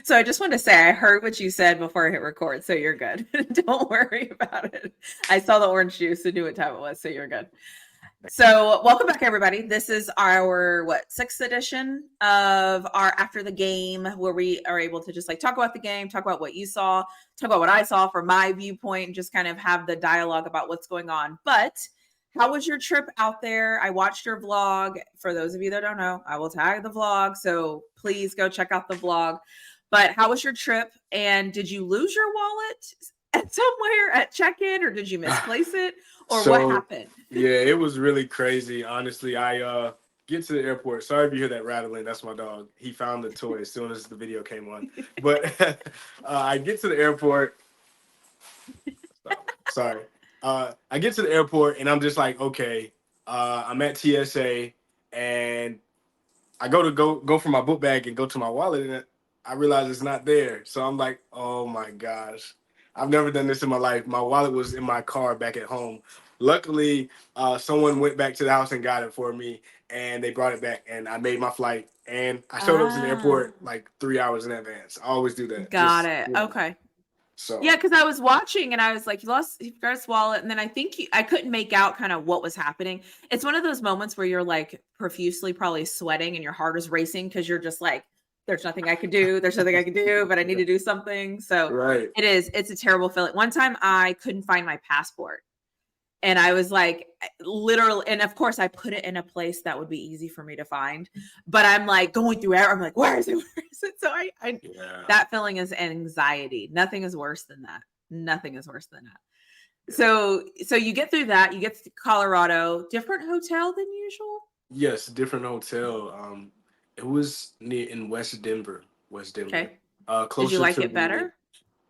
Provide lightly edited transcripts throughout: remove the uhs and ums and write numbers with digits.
So I just wanted to say, I heard what you said before I hit record, so you're good. Don't worry about it. I saw the orange juice and knew what time it was, so you're good. So welcome back, everybody. This is our, sixth edition of our After the Game, where we are able to just like talk about the game, talk about what you saw, talk about what I saw from my viewpoint, and just kind of have the dialogue about what's going on. But how was your trip out there? I watched your vlog. For those of you that don't know, I will tag the vlog. So please go check out the vlog. But how was your trip? And did you lose your wallet at somewhere at check-in, or did you misplace it? Or what happened? Yeah, it was really crazy. Honestly, I get to the airport. Sorry if you hear that rattling. That's my dog. He found the toy as soon as the video came on. But I get to the airport. Sorry. I get to the airport and I'm just like, okay, I'm at TSA and I go for my book bag and go to my wallet and I realize it's not there. So I'm like, oh my gosh. I've never done this in my life. My wallet was in my car back at home. Luckily, someone went back to the house and got it for me and they brought it back and I made my flight and I showed up to the airport like 3 hours in advance. I always do that. Got it. Okay. So yeah, because I was watching and I was like, he got his wallet. And then I think I couldn't make out kind of what was happening. It's one of those moments where you're like profusely probably sweating and your heart is racing because you're just like, there's nothing I can do. There's nothing I can do, but I need to do something. So right. It's a terrible feeling. One time I couldn't find my passport. And I was like, literally, and of course I put it in a place that would be easy for me to find, but I'm like going through it. I'm like, where is it? Where is it? So that feeling is anxiety. Nothing is worse than that. Nothing is worse than that. Yeah. So you get through that, you get to Colorado, different hotel than usual? Yes, different hotel. It was in West Denver. Okay. Closer Did you like to it better?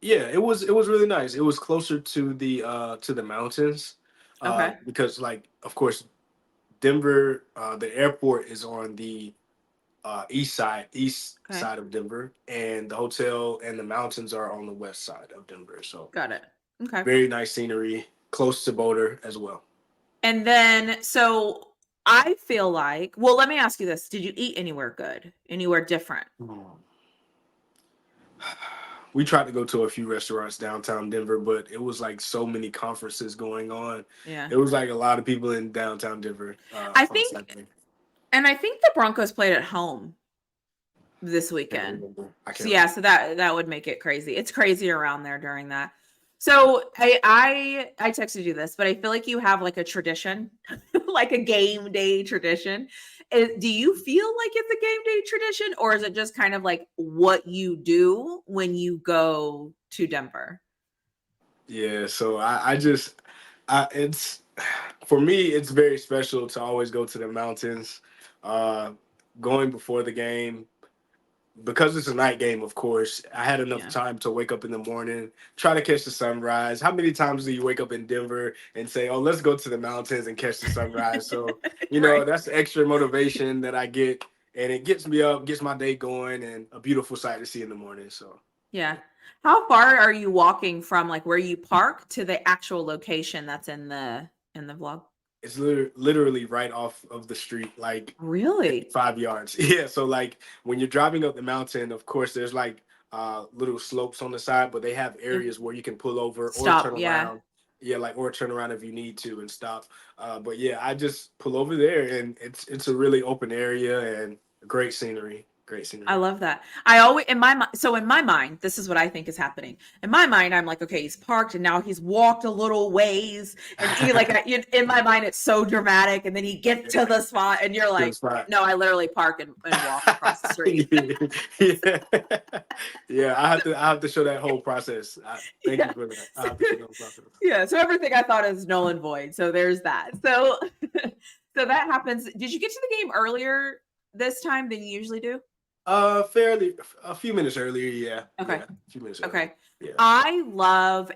Yeah, it was really nice. It was closer to the mountains. Okay. Because like of course Denver, the airport is on the east side of Denver, and the hotel and the mountains are on the west side of Denver. So got it. Okay. Very nice scenery, close to Boulder as well. And then so I feel like, well, let me ask you this. Did you eat anywhere good? Anywhere different? We tried to go to a few restaurants downtown Denver, but it was like so many conferences going on. Yeah. It was like a lot of people in downtown Denver. I think the Broncos played at home this weekend. So that would make it crazy. It's crazy around there during that. So I texted you this, but I feel like you have like a tradition, like a game day tradition. Do you feel like it's a game day tradition, or is it just kind of like what you do when you go to Denver? Yeah, so it's for me, it's very special to always go to the mountains, going before the game. Because it's a night game, of course, I had enough time to wake up in the morning, try to catch the sunrise. How many times do you wake up in Denver and say, oh, let's go to the mountains and catch the sunrise? So, that's the extra motivation that I get. And it gets me up, gets my day going, and a beautiful sight to see in the morning. So, yeah. How far are you walking from like where you park to the actual location that's in the vlog? It's literally right off of the street, like really 5 yards. Yeah. So like when you're driving up the mountain, of course, there's like little slopes on the side, but they have areas where you can pull over or turn around. Yeah, like or turn around if you need to and stop. But yeah, I just pull over there, and it's a really open area and great scenery. Great scenery. I love that. I always in my mind, this is what I think is happening. In my mind, I'm like, okay, he's parked and now he's walked a little ways, and in my mind, it's so dramatic. And then he gets to the spot, and you're like, no, I literally park and walk across the street. Yeah, I have to show that whole process. Thank you for that. I have to show that whole process. Yeah, so everything I thought is null and void. So there's that. So so that happens. Did you get to the game earlier this time than you usually do? Fairly a few minutes earlier, yeah. Okay. Yeah, a few minutes earlier. Okay. Yeah. I love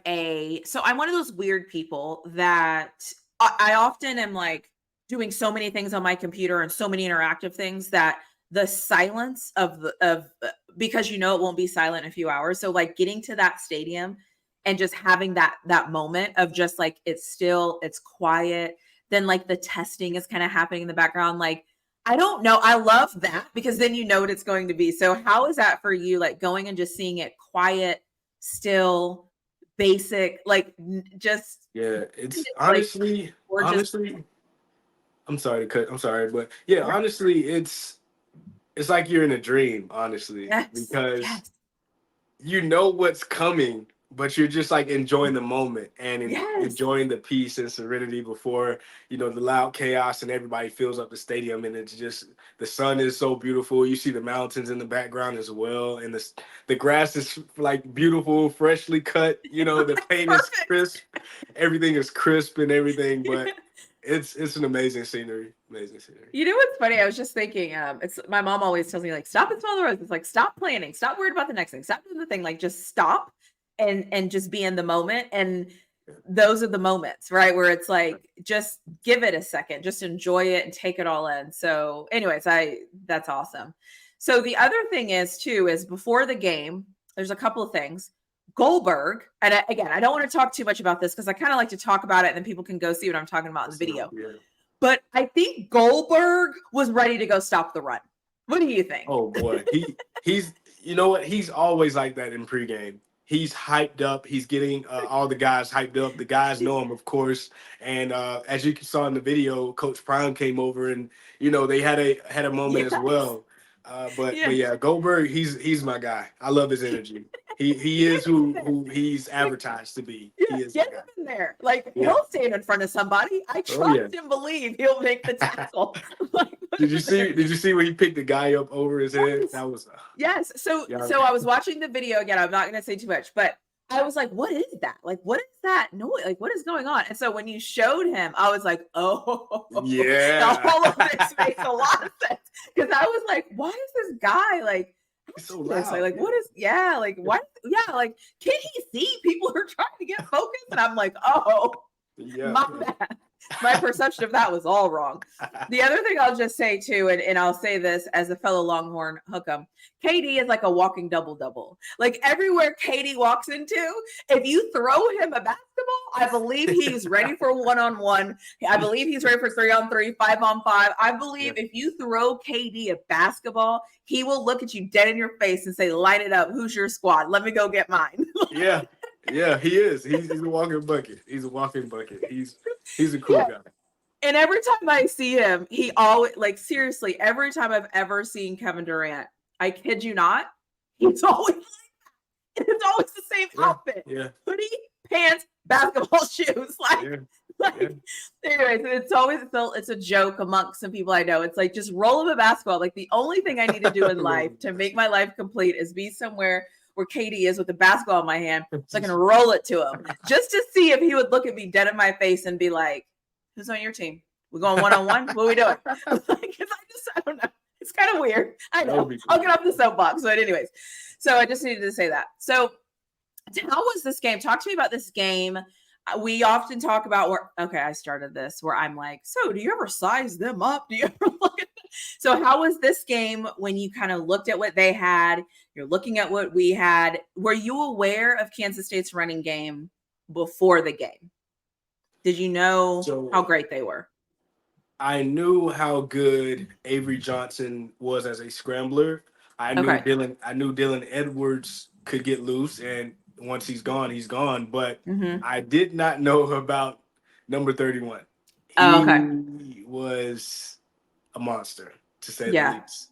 so I'm one of those weird people that I often am like doing so many things on my computer and so many interactive things that the silence of because it won't be silent in a few hours. So like getting to that stadium and just having that moment of just like it's still, it's quiet. Then like the testing is kind of happening in the background. Like I don't know. I love that because then you know what it's going to be. So how is that for you? Like going and just seeing it quiet, still, basic, like just Yeah, it's like gorgeous. honestly, I'm sorry to cut. I'm sorry, but yeah, honestly, it's like you're in a dream, honestly, Yes, because yes, you know what's coming, but you're just like enjoying the moment and yes. enjoying the peace and serenity before, the loud chaos and everybody fills up the stadium. And it's just, the sun is so beautiful. You see the mountains in the background as well. And the grass is like beautiful, freshly cut. The That's paint is perfect. crisp. Everything is crisp and everything, but it's an amazing scenery. Amazing scenery. You know what's funny? I was just thinking, it's my mom always tells me like, stop and smell the roses. Like, stop planning, stop worried about the next thing, stop doing the thing. Like, just stop and just be in the moment. And those are the moments, right? Where it's like, just give it a second, just enjoy it and take it all in. So, anyways, that's awesome. So the other thing is too, is before the game, there's a couple of things. Goldberg, and again, I don't want to talk too much about this because I kind of like to talk about it and then people can go see what I'm talking about in the video. Yeah. But I think Goldberg was ready to go stop the run. What do you think? Oh boy, he's you know what? He's always like that in pregame. He's hyped up. He's getting all the guys hyped up. The guys know him, of course. And as you saw in the video, Coach Prime came over, and they had a moment as Yes. well. But Yeah. yeah, Goldberg, he's my guy. I love his energy. He Get is him in there. who he's Like, advertised to be. yeah, He is my get him guy. in there. Like Yeah. he'll stand in front of somebody. I Oh yeah. trust and believe he'll make the tackle. Like, Did you see? Did you see when he picked the guy up over his head? yes. That was Yes. So yeah. I was watching the video again. I'm not going to say too much, but I was like, what is that? Like, what is that noise? Like, what is going on? And so when you showed him, I was like, oh, Yeah. all of this makes a lot of sense. Because I was like, why is this guy like It's so this? loud. Like, what is, yeah, like, what? Yeah, like, can he see people are trying to get focused? And I'm like, oh, Yeah. my bad. My perception of that was all wrong. The other thing I'll just say too, and I'll say this as a fellow Longhorn hookem, KD is like a walking double-double. Like everywhere KD walks into, if you throw him a basketball, I believe he's ready for one-on-one. I believe he's ready for 3-on-3, 5-on-5. I believe if you throw KD a basketball, he will look at you dead in your face and say, "Light it up. Who's your squad? Let me go get mine." Yeah. Yeah, he is. He's a walking bucket. He's a walking bucket. He's a cool guy. And every time I see him, he always, like, seriously, every time I've ever seen Kevin Durant, I kid you not, he's always like that. It's always the same outfit. Yeah. Hoodie, pants, basketball shoes. Anyways, it's a joke amongst some people I know. It's like, just roll him a basketball. Like, the only thing I need to do in life to make my life complete is be somewhere where KD is with a basketball in my hand so I can roll it to him just to see if he would look at me dead in my face and be like, who's on your team? We're going one-on-one? What are we doing? I don't know. It's kind of weird. I know. Cool. I'll get off the soapbox. But anyways, so I just needed to say that. So how was this game? Talk to me about this game. We often talk about I started this where I'm like, so do you ever size them up? Do you ever look at them? So how was this game when you kind of looked at what they had? You're looking at what we had. Were you aware of Kansas State's running game before the game? Did you know how great they were? I knew how good Avery Johnson was as a scrambler. I knew Dylan Edwards could get loose, and once he's gone, he's gone. But I did not know about number 31. He was a monster, to say the least.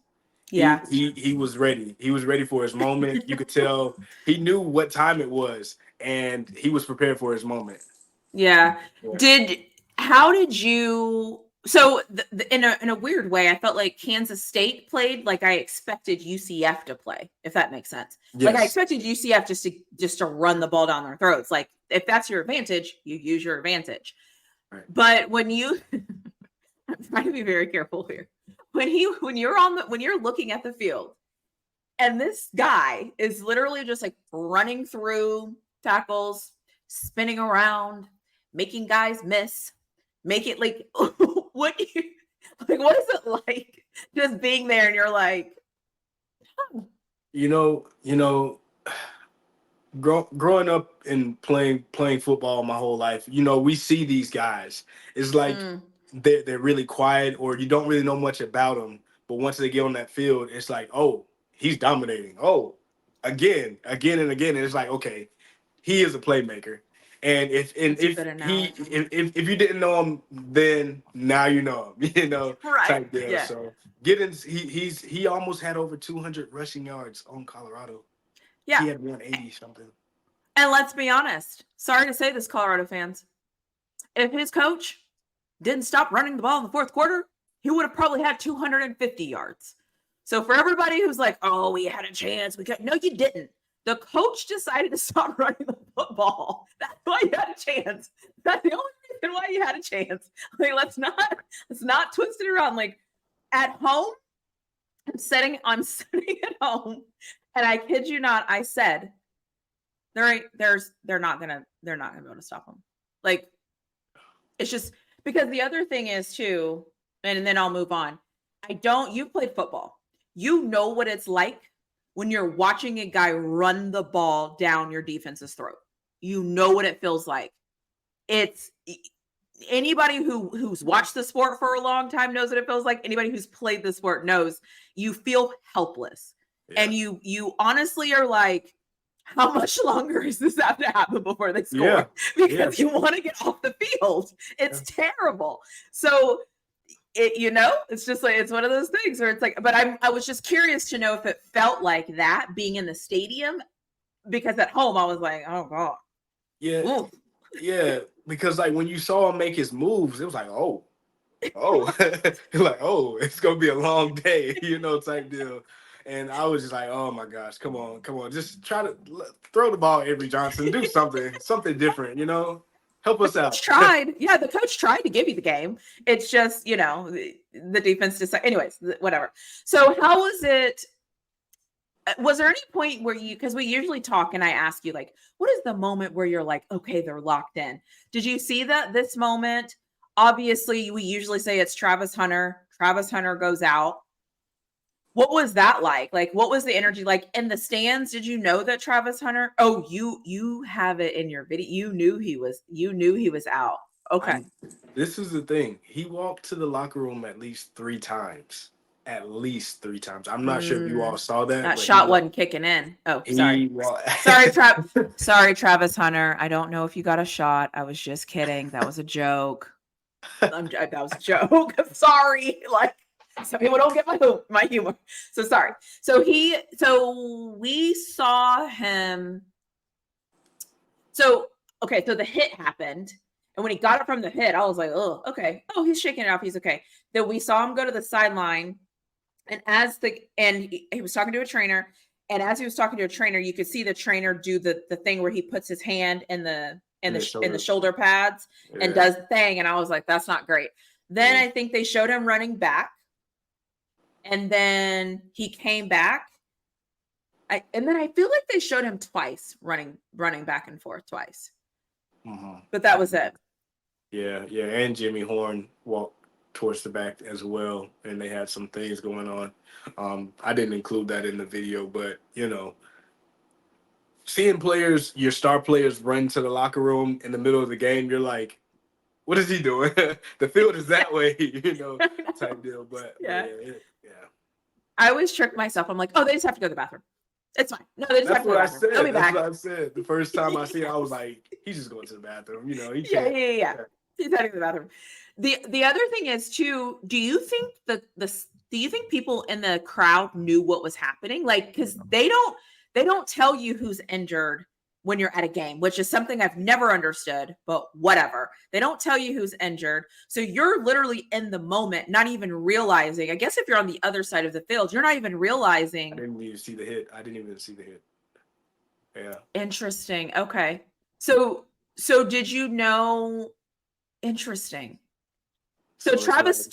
Yeah. He was ready. He was ready for his moment. You could tell he knew what time it was, and he was prepared for his moment. Yeah. How did you? So in a weird way, I felt like Kansas State played like I expected UCF to play, if that makes sense. Yes. Like I expected UCF just to run the ball down their throats. Like if that's your advantage, you use your advantage. Right. But when you, I'm trying to be very careful here. When you're looking at the field, and this guy is literally just like running through tackles, spinning around, making guys miss, make it like what is it like just being there and you're like, growing up and playing football my whole life, we see these guys. It's like they're really quiet, or you don't really know much about them. But once they get on that field, it's like, oh, he's dominating. Oh, again, and again, and it's like, okay, he is a playmaker. And That's a good analogy. if you didn't know him then, now you know him, Right. type deal. Yeah. So he almost had over 200 rushing yards on Colorado. Yeah. He had 180 something. And let's be honest. Sorry to say this, Colorado fans. If his coach didn't stop running the ball in the fourth quarter, he would have probably had 250 yards. So for everybody who's like, oh, we had a chance. No, you didn't. The coach decided to stop running the football. That's why you had a chance. That's the only reason why you had a chance. Like, let's not twist it around. Like, at home, I'm sitting at home, and I kid you not, I said, they're not gonna be able to stop them. Like, it's just because the other thing is too, and then I'll move on. You've played football. You know what it's like when you're watching a guy run the ball down your defense's throat. You know what it feels like. It's anybody who's watched the sport for a long time knows what it feels like. Anybody who's played the sport knows you feel helpless. Yeah. And you honestly are like, how much longer does this have to happen before they score? Yeah. Because you want to get off the field. It's terrible. So it's just like, it's one of those things where it's like, but I was just curious to know if it felt like that being in the stadium, because at home I was like, oh God. Yeah. Ooh. Yeah. Because like when you saw him make his moves, it was like, oh, like, oh, it's going to be a long day, type deal. And I was just like, oh my gosh, come on. Just try to throw the ball, Avery Johnson, do something different, help us out. The coach tried to give you the game. It's just, the defense decided. Anyways, whatever. So how was it? Was there any point where because we usually talk and I ask you, like, what is the moment where you're like, okay, they're locked in? Did you see this moment? Obviously, we usually say it's Travis Hunter. Travis Hunter goes out. What was that like? Like, what was the energy like in the stands? Did you know that Travis Hunter? Oh, you have it in your video. You knew he was out. Okay. This is the thing. He walked to the locker room at least 3 times. I'm not sure if you all saw that. That shot wasn't kicking in. Oh, sorry. Sorry, Travis Hunter. I don't know if you got a shot. I was just kidding. That was a joke. That was a joke. Sorry. Like, some people don't get my humor. So sorry. So we saw him. So the hit happened. And when he got it from the hit, I was like, oh, okay. Oh, he's shaking it off. He's okay. Then we saw him go to the sideline. And he was talking to a trainer. And as he was talking to a trainer, you could see the trainer do the thing where he puts his hand in the shoulder pads and does the thing. And I was like, that's not great. Then I think they showed him running back. And then he came back. And then I feel like they showed him twice running back and forth twice. Mm-hmm. But that was it. Yeah. And Jimmy Horn walked towards the back as well, and they had some things going on. I didn't include that in the video, but seeing your star players run to the locker room in the middle of the game, you're like, what is he doing? The field is that way, type deal. But yeah. I always trick myself. I'm like, oh, they just have to go to the bathroom. It's fine. No, they just have to go to the bathroom. They'll be back. That's what I said. The first time I see it, I was like, he's just going to the bathroom. He can't. Yeah. He's heading to the bathroom. The other thing is too, do you think people in the crowd knew what was happening? Like, because they don't tell you who's injured when you're at a game, which is something I've never understood, but whatever. They don't tell you who's injured. So you're literally in the moment, not even realizing. I guess if you're on the other side of the field, you're not even realizing. I didn't even see the hit. Yeah. Interesting. Okay. So did you know? Interesting. So Travis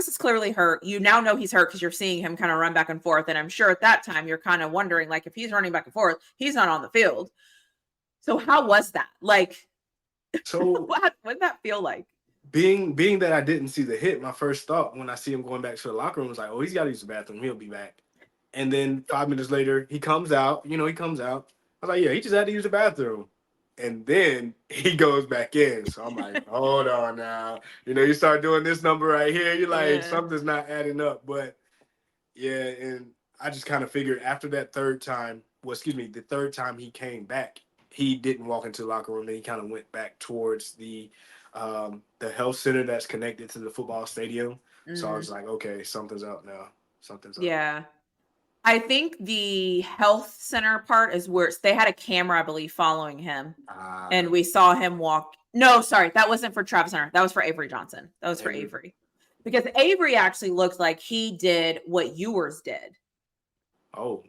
is clearly hurt. You now know he's hurt because you're seeing him kind of run back and forth. And I'm sure at that time you're kind of wondering, like, if he's running back and forth, he's not on the field. So how was that? Like, so what did that feel like? Being that I didn't see the hit, my first thought when I see him going back to the locker room was like, oh, he's got to use the bathroom. He'll be back. And then 5 minutes later, he comes out. I was like, yeah, he just had to use the bathroom. And then he goes back in. So I'm like, hold on now. You start doing this number right here. You're like, Yeah. something's not adding up. But yeah, and I just kind of figured after that third time, the third time he came back, he didn't walk into the locker room. And he kind of went back towards the health center that's connected to the football stadium. So I Mm, was like, okay, something's up now. Something's up. yeah. I think the health center part is where they had a camera, I believe, following him. And we saw him walk. No, sorry, that wasn't for Travis Hunter. That was for Avery Johnson. That was for Avery. Because Avery actually looked like he did what Ewers did. Oh.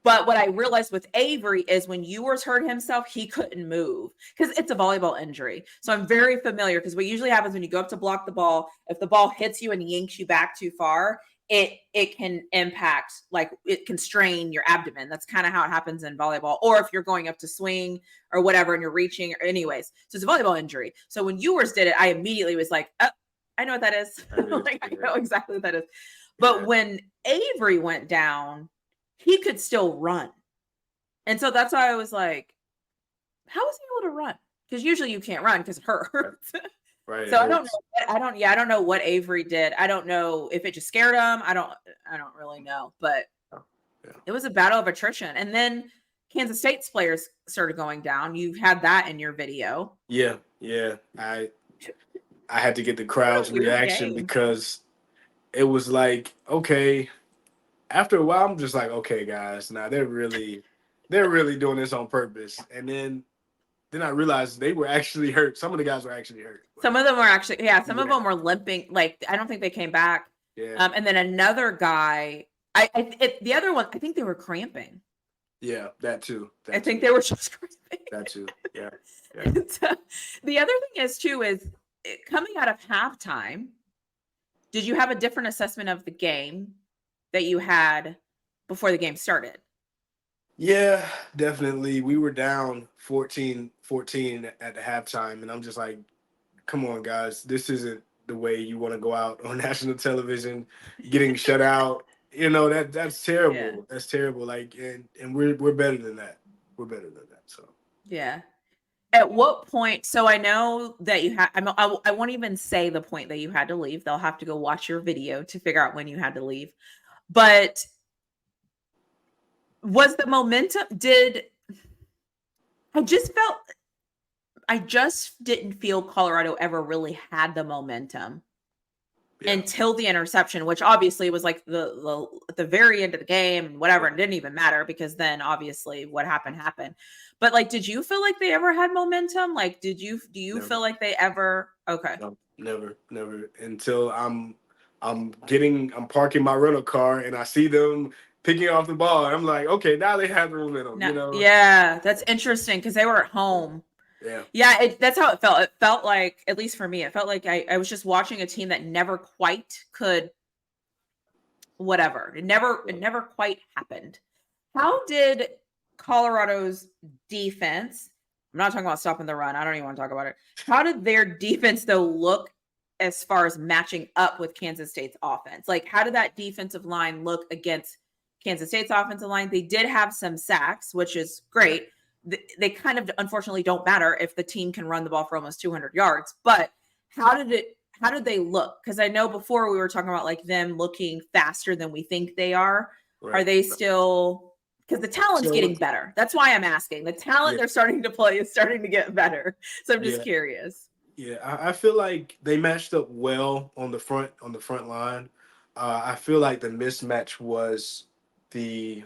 But what I realized with Avery is when Ewers hurt himself, he couldn't move because it's a volleyball injury. So I'm very familiar because what usually happens when you go up to block the ball, if the ball hits you and yanks you back too far, it can impact, like it can strain your abdomen. That's kind of how it happens in volleyball. Or if you're going up to swing or whatever and you're reaching, or anyways. So it's a volleyball injury. So when Ewers did it, I immediately was like, oh, I know what that is. Like, I know exactly what that is. But when Avery went down, he could still run. And so that's why I was like, how was he able to run? Because usually you can't run because it hurts. Right. So I don't know. I don't know what Avery did. I don't know if it just scared him. I don't really know. But it was a battle of attrition. And then Kansas State's players started going down. You had that in your video. Yeah. I had to get the crowd's reaction because it was like, okay, after a while, I'm just like, okay, guys, now they're really doing this on purpose. And then I realized they were actually hurt. Some of the guys were actually hurt. Some of them were actually, some of them were limping. Like, I don't think they came back. Yeah. And then another guy, the other one, I think they were cramping. Yeah, that too. I think they were just cramping. That too. Yeah. So, the other thing is too, is coming out of halftime, did you have a different assessment of the game that you had before the game started? Yeah, definitely. We were down 14 at the halftime, and I'm just like, come on, guys, this isn't the way you want to go out on national television, getting shut out. That's terrible. Yeah. That's terrible. Like, and we're better than that. We're better than that. So Yeah. At what point? So I know that you had. I won't even say the point that you had to leave. They'll have to go watch your video to figure out when you had to leave. But was the momentum? I just didn't feel Colorado ever really had the momentum until the interception, which obviously was like the at the very end of the game and whatever. It didn't even matter because then obviously what happened. But like, did you feel like they ever had momentum? Like, do you Never. feel like they ever? Okay. No, never until I'm parking my rental car and I see them picking off the ball. I'm like, okay, now they have the momentum. Yeah, that's interesting because they were at home. Yeah, that's how it felt. It felt like, at least for me, it felt like I was just watching a team that never quite could. Whatever. It never quite happened. How did Colorado's defense? I'm not talking about stopping the run. I don't even want to talk about it. How did their defense though look as far as matching up with Kansas State's offense? Like, how did that defensive line look against Kansas State's offensive line? They did have some sacks, which is great. They kind of unfortunately don't matter if the team can run the ball for almost 200 yards. But how did they look? Because I know before we were talking about like them looking faster than we think they are. Right. Are they still? Because the talent's getting better. That's why I'm asking. The talent they're starting to play is starting to get better. So I'm just curious. Yeah, I feel like they matched up well on the front line. I feel like the mismatch was the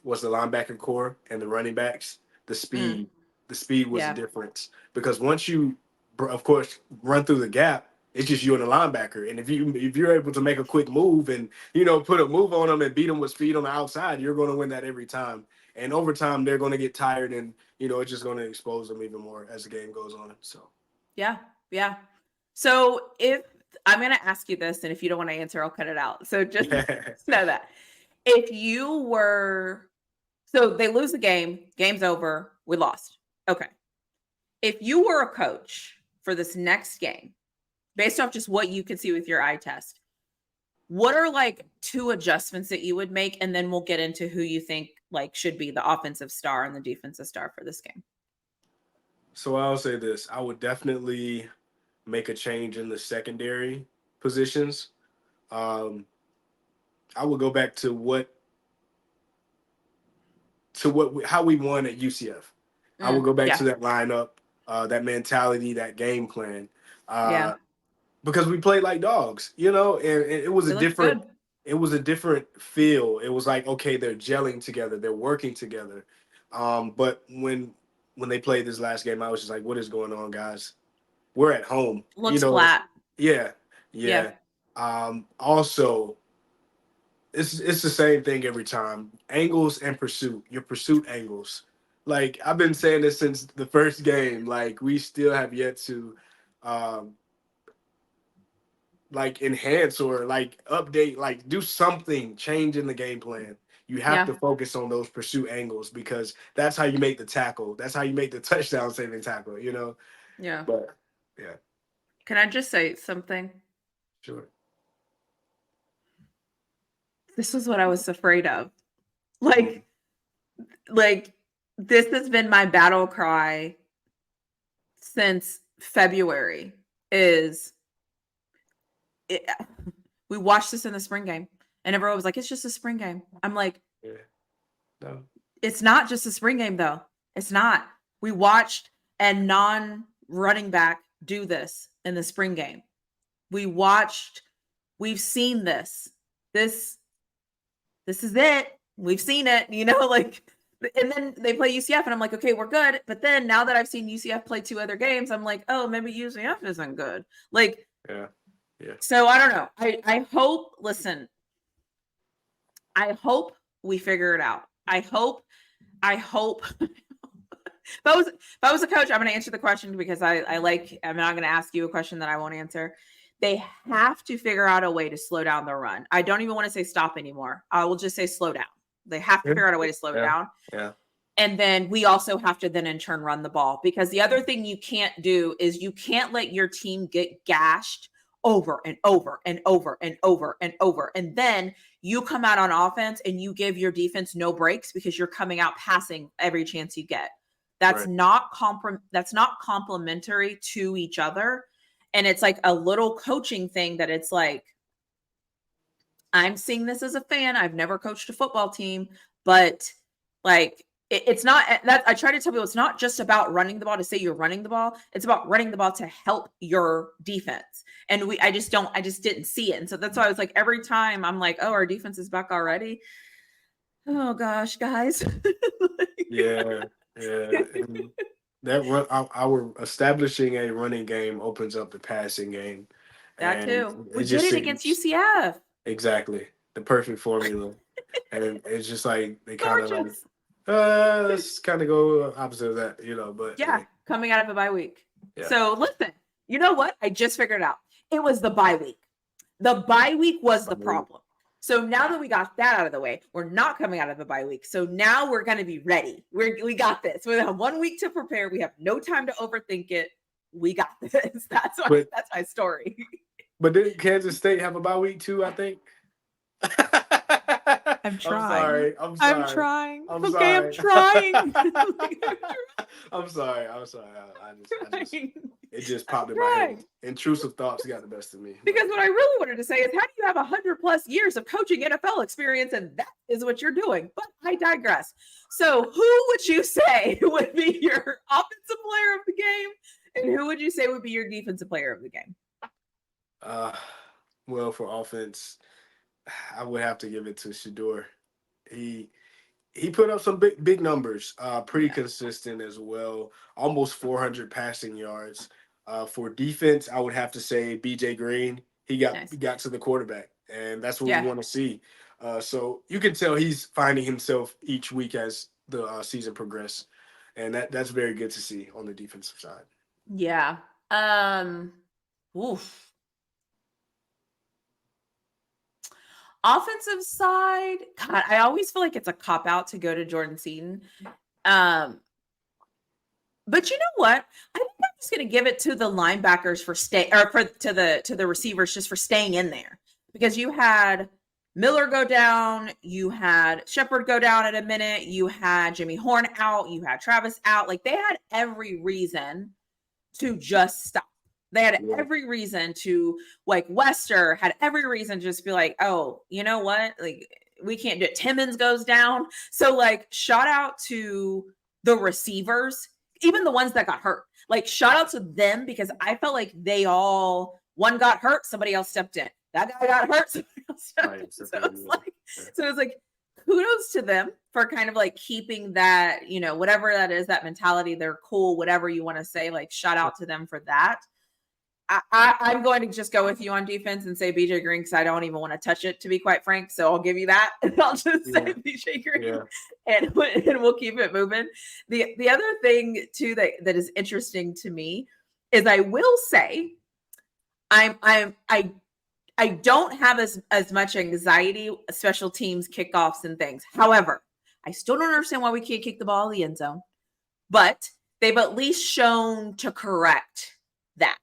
linebacker core and the running backs. The speed was the difference because once you, of course, run through the gap, it's just you and the linebacker. And if you're able to make a quick move and put a move on them and beat them with speed on the outside, you're going to win that every time. And over time, they're going to get tired, and it's just going to expose them even more as the game goes on. So yeah. So if I'm going to ask you this, and if you don't want to answer, I'll cut it out. So just know that if you were, so they lose the game, game's over, we lost. Okay. If you were a coach for this next game, based off just what you can see with your eye test, what are like 2 adjustments that you would make? And then we'll get into who you think like should be the offensive star and the defensive star for this game. So I'll say this: I would definitely make a change in the secondary positions. Um, I would go back to how we won at UCF. I would go back Yeah. to that lineup, that mentality, that game plan, Yeah. uh, because we played like dogs, and it was It looked good. it was a different feel. It was like, okay, they're gelling together, they're working together. But when they played this last game, I was just like, what is going on, guys? We're at home, Looks flat. Yeah, Yeah. yeah. Also, it's the same thing every time. Angles and pursuit. Your pursuit angles. Like I've been saying this since the first game. Like we still have yet to um like enhance or like update, like do something, change in the game plan. You have Yeah. to focus on those pursuit angles because that's how you make the tackle. That's how you make the touchdown saving tackle. Yeah. But yeah, Can I just say something? sure. This was what I was afraid of. Like, like this has been my battle cry since February is it, we watched this in the spring game and everyone was like, it's just a spring game. I'm like, Yeah. No. it's not just a spring game though. It's not. We watched a non-running back do this in the spring game. We've seen this. This is it. We've seen it, like, and then they play UCF and I'm like, okay, we're good. But then now that I've seen UCF play 2 other games, I'm like, oh, maybe UCF isn't good. Like, Yeah. Yeah. so I don't know. I hope, listen, I hope we figure it out. I hope if I was a coach, I'm going to answer the question because I'm not going to ask you a question that I won't answer. They have to figure out a way to slow down the run. I don't even want to say stop anymore. I will just say slow down. They have to Yeah. figure out a way to slow it Yeah. down. Yeah. And then we also have to then in turn run the ball, because the other thing you can't do is you can't let your team get gashed over and over and over and over and over. And then you come out on offense and you give your defense no breaks because you're coming out passing every chance you get. That's Right. that's not complementary to each other. And it's like a little coaching thing that it's like, I'm seeing this as a fan. I've never coached a football team, but like it's not that I try to tell people it's not just about running the ball to say you're running the ball. It's about running the ball to help your defense. And I just didn't see it. And so that's why I was like, every time I'm like, oh, our defense is back already. Oh gosh, guys. Yeah. Yeah. And that run, our establishing a running game opens up the passing game, That and too. it We did just it against seems UCF. exactly the perfect formula. And it's just like they kind of like, Gorgeous. let's kind of go opposite of that. But Yeah, hey, coming out of a bye week. yeah, So listen, you know what? I just figured it out. It was the bye week. The bye week was the problem. So now that we got that out of the way, we're not coming out of the bye week. So now we're going to be ready. We got this. We have 1 week to prepare. We have no time to overthink it. We got this. That's my story. but didn't Kansas State have a bye week too? I think. I'm I'm trying. sorry. I'm sorry. I'm trying. I'm Okay, sorry. I'm trying. I'm sorry. I just it just popped in my trying. head. Intrusive thoughts got the best of me. Because what I really wanted to say is, how do you have 100+ years of coaching NFL experience and that is what you're doing? But I digress. So who would you say would be your offensive player of the game? And who would you say would be your defensive player of the game? Well, for offense, I would have to give it to Shador. He he put up some big numbers, pretty Yeah. consistent as well. Almost 400 passing yards. For defense, I would have to say BJ Green. Nice. He got to the quarterback, and that's what we Yeah. want to see. So you can tell he's finding himself each week as the season progresses, and that's very good to see on the defensive side. Yeah. Oof. Offensive side, God, I always feel like it's a cop out to go to Jordan Seaton. But you know what? I think I'm just going to give it to the linebackers for to the receivers just for staying in there, because you had Miller go down. You had Shepard go down in a minute. You had Jimmy Horn out. You had Travis out. Like they had every reason to just stop. They had every reason to, like, Wester had every reason to just be like, oh, you know what? Like, we can't do it. Timmons goes down. So, like, shout out to the receivers, even the ones that got hurt. Like, shout out to them because I felt like one got hurt, somebody else stepped in. That guy got hurt, somebody else stepped in. So it's like, kudos to them for kind of like keeping that, whatever that is, that mentality, they're cool, whatever you want to say, like shout out to them for that. I'm going to just go with you on defense and say BJ Green because I don't even want to touch it, to be quite frank. So I'll give you that. And I'll just say BJ Green and we'll keep it moving. The other thing too that is interesting to me is I will say I don't have as much anxiety, special teams, kickoffs, and things. However, I still don't understand why we can't kick the ball in the end zone. But they've at least shown to correct that.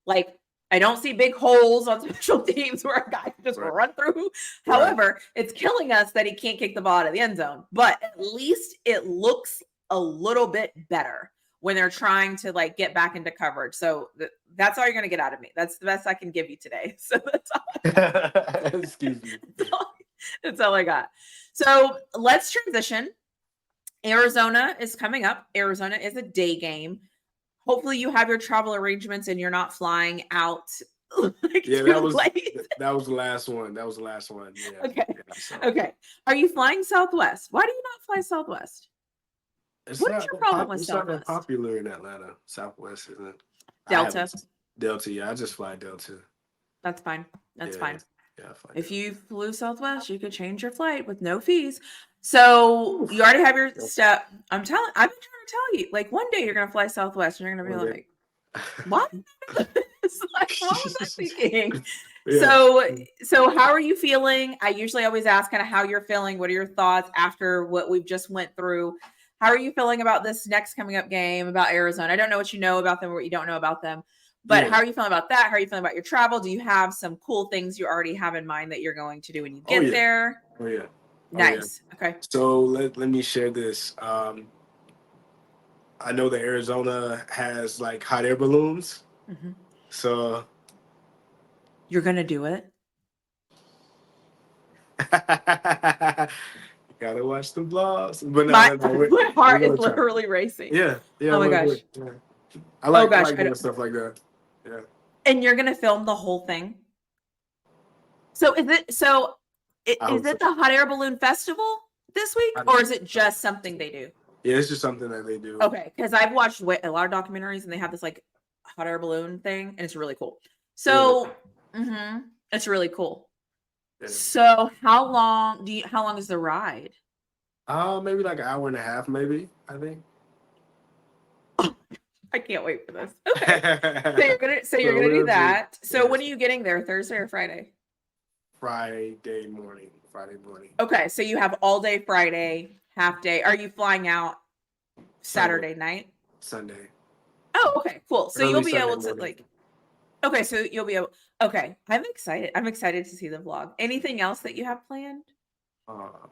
Like, I don't see big holes on special teams where a guy can just run through. However, it's killing us that he can't kick the ball out of the end zone. But at least it looks a little bit better when they're trying to like get back into coverage. So that's all you're going to get out of me. That's the best I can give you today. So that's all. Excuse me. That's all I got. So let's transition. Arizona is coming up. Arizona is a day game. Hopefully you have your travel arrangements and you're not flying out. That was the last one. Yeah. Okay. Okay. Are you flying Southwest? Why do you not fly Southwest? What is your problem with Southwest? It's not that popular in Atlanta. Southwest isn't. Delta. Delta, yeah. I just fly Delta. That's fine. That's fine. Yeah, if you flew Southwest, you could change your flight with no fees. So you already have your step. I've been trying to tell you, like one day you're gonna fly Southwest and you're gonna be like, what? It's like, what was I thinking? So how are you feeling? I usually always ask kind of how you're feeling. What are your thoughts after what we've just went through? How are you feeling about this next coming up game about Arizona? I don't know what you know about them or what you don't know about them, but how are you feeling about that? How are you feeling about your travel? Do you have some cool things you already have in mind that you're going to do when you get there? Oh, yeah. Nice. Okay. So let me share this. I know that Arizona has like hot air balloons. Mm-hmm. So you're going to do it? Gotta watch the vlogs. But my heart is literally racing. Yeah. Oh my gosh. Yeah. I like doing stuff like that. Yeah. And you're gonna film the whole thing. So is it the hot air balloon festival this week, or is it just something they do? Yeah, it's just something that they do. Okay, because I've watched a lot of documentaries and they have this like hot air balloon thing, and it's really cool. So it's really cool. Yeah. So how long is the ride? Maybe like an hour and a half, maybe, I think. I can't wait for this. Okay. So you're gonna do that. So when are you getting there? Thursday or Friday? Friday morning. Okay, so you have all day Friday, half day. Are you flying out Saturday night? Sunday. Oh, okay, cool. So you'll be able to morning. Okay, so you'll be able. Okay, I'm excited. I'm excited to see the vlog. Anything else that you have planned? Not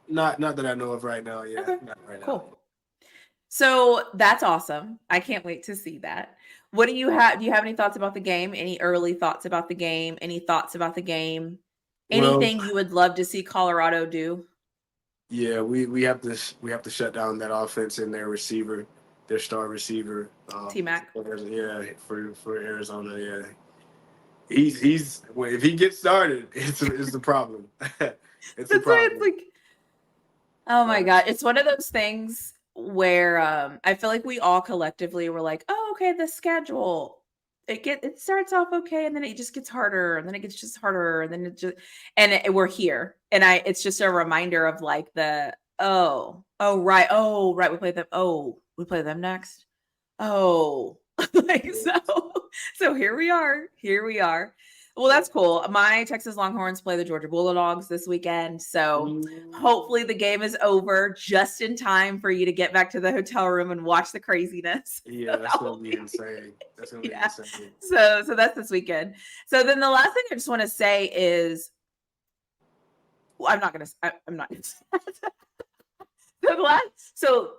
that I know of right now. Yeah, okay. Not right cool. now. So that's awesome. I can't wait to see that. What do you have? Do you have any thoughts about the game? Any early thoughts about the game? Any thoughts about the game? Anything you would love to see Colorado do? Yeah, we have to shut down that offense and their receiver, their star receiver. T-Mac. Yeah, for Arizona. Yeah, he's if he gets started, it's the problem. It's a problem. It's like, oh my God, it's one of those things where I feel like we all collectively were like, oh, okay, the schedule. It starts off okay, and then it just gets harder, and then it gets just harder, and then we're here, and it's just a reminder of like oh right, we play them next, like so here we are. Well, that's cool. My Texas Longhorns play the Georgia Bulldogs this weekend. So hopefully the game is over just in time for you to get back to the hotel room and watch the craziness. Yeah, that's gonna be insane. That's gonna be Yeah. insane. So that's this weekend. So then the last thing I just want to say is, well, I'm not gonna. So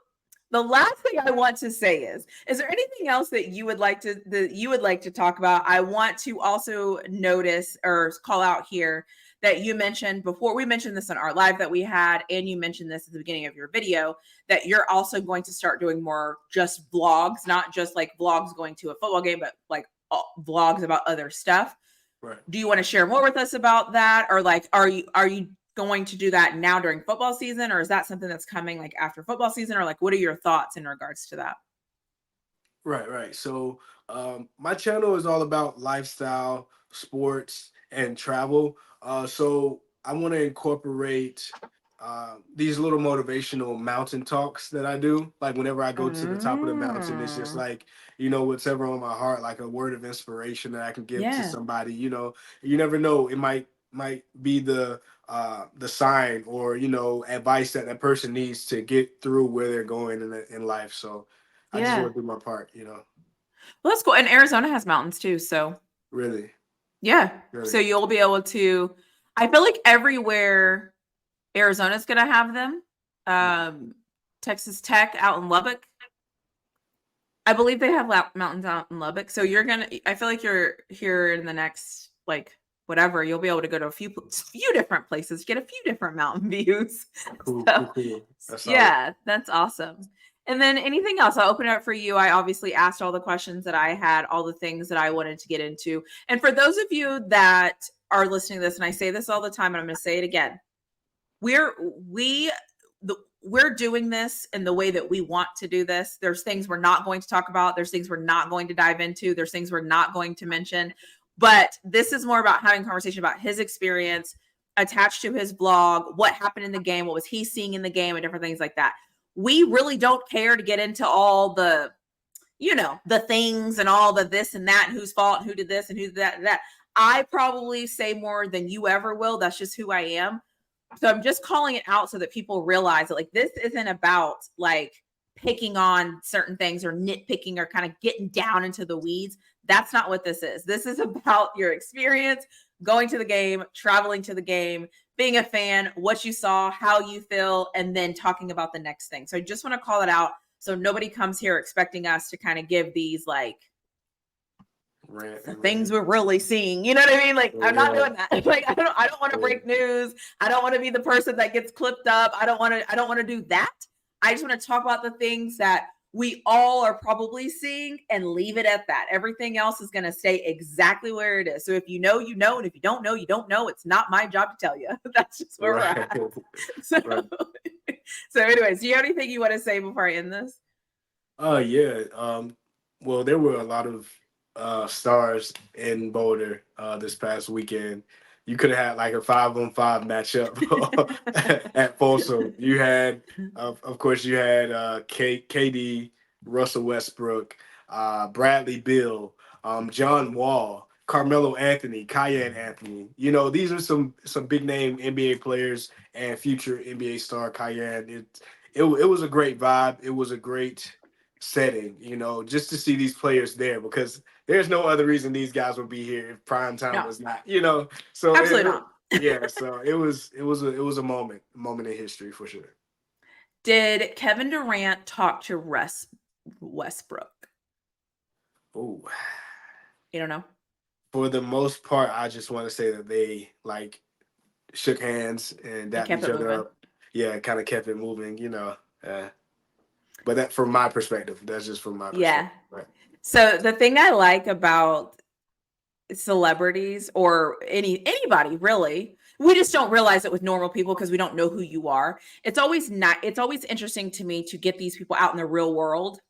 the last thing I want to say is there anything else that you would like to talk about? I want to also notice or call out here that you mentioned before. We mentioned this in our live that we had, and you mentioned this at the beginning of your video, that you're also going to start doing more just vlogs, not just like vlogs going to a football game, but like vlogs about other stuff. Right. Do you want to share more with us about that, or like are you going to do that now during football season, or is that something that's coming like after football season, or like what are your thoughts in regards to that? Right. So my channel is all about lifestyle, sports, and travel. So I want to incorporate these little motivational mountain talks that I do. Like whenever I go to the top of the mountain, it's just like, whatever on my heart, like a word of inspiration that I can give to Yeah. somebody. You never know. It might be the sign or advice that that person needs to get through where they're going in life. So I just Yeah. want to do my part, Well, that's cool. And Arizona has mountains too. So really. yeah. Really. So you'll be able to, I feel like everywhere Arizona's going to have them. Texas Tech out in Lubbock. I believe they have mountains out in Lubbock. So I feel like you're here in the next, like, whatever, you'll be able to go to a few different places, get a few different mountain views. Cool. Yeah, that's awesome. And then anything else, I'll open it up for you. I obviously asked all the questions that I had, all the things that I wanted to get into. And for those of you that are listening to this, and I say this all the time, and I'm going to say it again, we're doing this in the way that we want to do this. There's things we're not going to talk about. There's things we're not going to dive into. There's things we're not going to mention. But this is more about having a conversation about his experience attached to his blog, what happened in the game, what was he seeing in the game, and different things like that. We really don't care to get into all the, the things and all the this and that, and whose fault, and who did this and who did that and that. I probably say more than you ever will. That's just who I am. So I'm just calling it out so that people realize that like this isn't about like picking on certain things or nitpicking or kind of getting down into the weeds. That's not what this is. This is about your experience, going to the game, traveling to the game, being a fan, what you saw, how you feel, and then talking about the next thing. So I just want to call it out so nobody comes here expecting us to kind of give these like things we're really seeing. You know what I mean? Like, I'm not doing that. Like, I don't want to break news. I don't want to be the person that gets clipped up. I don't want to do that. I just want to talk about the things that we all are probably seeing and leave it at that. Everything else is going to stay exactly where it is. So if you know, you know, and if you don't know, you don't know. It's not my job to tell you. That's just where we're at. So anyways, do you have anything you want to say before I end this? Yeah. Well, there were a lot of stars in Boulder this past weekend. You could have had like a 5-on-5 matchup at Folsom. You had, of course, you had KD, Russell Westbrook, Bradley Beal, John Wall, Carmelo Anthony, Cayenne Anthony. These are some big name NBA players and future NBA star Cayenne. It was a great vibe. It was a great setting, just to see these players there, because there's no other reason these guys would be here if prime time was not, So absolutely not. Yeah, so it was a moment in history for sure. Did Kevin Durant talk to Westbrook? Oh, you don't know. For the most part, I just want to say that they like shook hands and dapped each other up. Yeah, kind of kept it moving, But that, from my perspective, that's just from my perspective. Yeah. Right. So the thing I like about celebrities or anybody really, we just don't realize it with normal people because we don't know who you are. It's always interesting to me to get these people out in the real world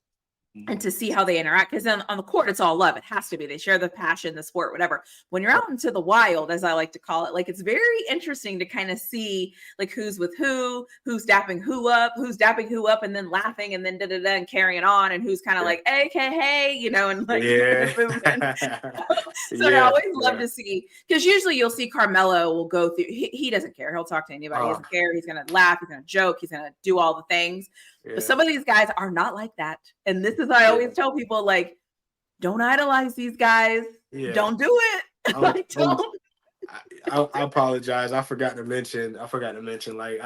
and to see how they interact. Because on the court, it's all love. It has to be. They share the passion, the sport, whatever. When you're out into the wild, as I like to call it, like it's very interesting to kind of see like who's with who's dapping who up, and then laughing and then and carrying on, and who's kind of like, hey, you know, and like moving. So I always love to see, because usually you'll see Carmelo will go through, he doesn't care. He'll talk to anybody. He doesn't care. He's going to laugh. He's going to joke. He's going to do all the things. But some of these guys are not like that. And this is, I always tell people, like, don't idolize these guys. Don't do it. Like, don't. I apologize. I forgot to mention, like,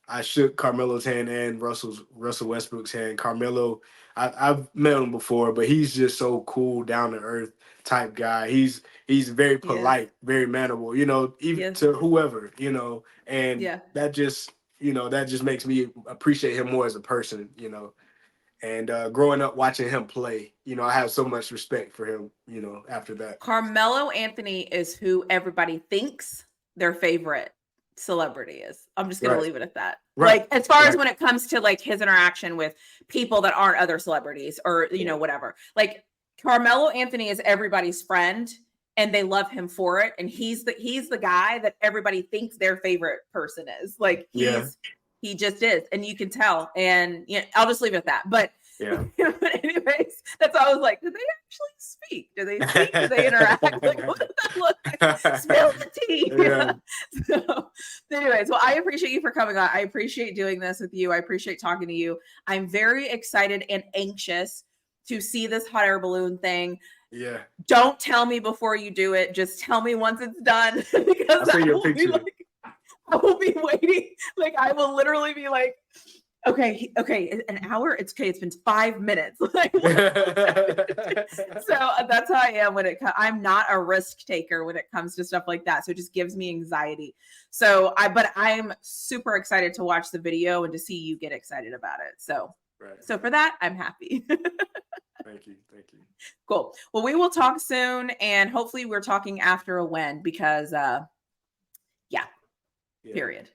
I shook Carmelo's hand and Russell Westbrook's hand. Carmelo, I've met him before, but he's just so cool, down to earth type guy. He's very polite, very mannerable, you know, even to whoever, you know, and that just makes me appreciate him more as a person, you know. And growing up watching him play, you know, I have so much respect for him, you know, after that. Carmelo Anthony is who everybody thinks their favorite celebrity is. I'm just going to leave it at that. Like, as far as when it comes to like his interaction with people that aren't other celebrities or, you know, whatever, like Carmelo Anthony is everybody's friend and they love him for it. And he's the guy that everybody thinks their favorite person is. Like he just is. And you can tell. And you know, I'll just leave it at that. But but anyways, that's why I was like, did they actually speak? Do they speak? Do they interact? Like, what does that look like? Spill the tea. So, anyways, well, I appreciate you for coming on. I appreciate doing this with you. I appreciate talking to you. I'm very excited and anxious to see this hot air balloon thing. Yeah. Don't tell me before you do it. Just tell me once it's done. Because I will be waiting. Like, I will literally be like, okay, an hour. It's been 5 minutes. Like, so that's how I am when I'm not a risk taker when it comes to stuff like that. So it just gives me anxiety. So but I'm super excited to watch the video and to see you get excited about it. So, so for that, I'm happy. Thank you. Cool. Well, we will talk soon, and hopefully we're talking after a win because, period.